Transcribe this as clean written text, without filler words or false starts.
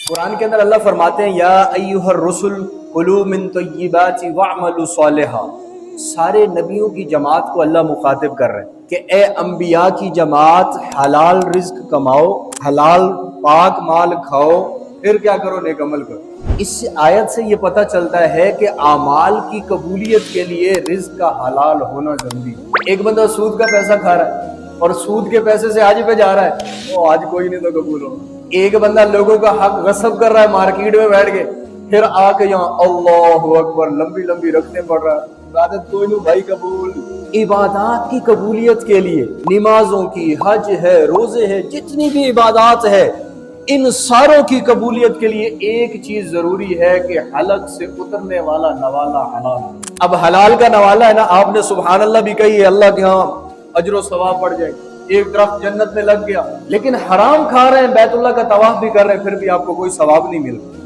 قرآن کے اندر اللہ فرماتے ہیں یا ایھا الرسل کلوا من طیبات واعملوا صالحا. سارے نبیوں کی جماعت کو اللہ مخاطب کر رہے ہیں کہ اے انبیاء کی جماعت، حلال رزق کماؤ، حلال پاک مال کھاؤ، پھر کیا کرو؟ نیک عمل کرو. اس آیت سے یہ پتہ چلتا ہے کہ اعمال کی قبولیت کے لیے رزق کا حلال ہونا ضروری ہے. ایک بندہ سود کا پیسہ کھا رہا ہے اور سود کے پیسے سے حج پہ جا رہا ہے، وہ آج کوئی نہیں تو قبول ہو. ایک بندہ لوگوں کا حق غصب کر رہا ہے مارکیٹ میں بیٹھ کے، پھر آ کے یہاں اللہ اکبر لمبی لمبی رکھنے پڑ رہا ہے، عبادت کوئی نہیں بھائی قبول. عبادات کی قبولیت کے لیے نمازوں کی، حج ہے، روزے ہے، جتنی بھی عبادات ہے، ان ساروں کی قبولیت کے لیے ایک چیز ضروری ہے کہ حلق سے اترنے والا نوالا حلال. اب حلال کا نوالا ہے نا، آپ نے سبحان اللہ بھی کہی ہے، اللہ کے ہاں اجر و ثواب پڑ جائے، ایک درخت جنت میں لگ گیا، لیکن حرام کھا رہے ہیں، بیت اللہ کا طواف بھی کر رہے ہیں، پھر بھی آپ کو کوئی ثواب نہیں ملتا.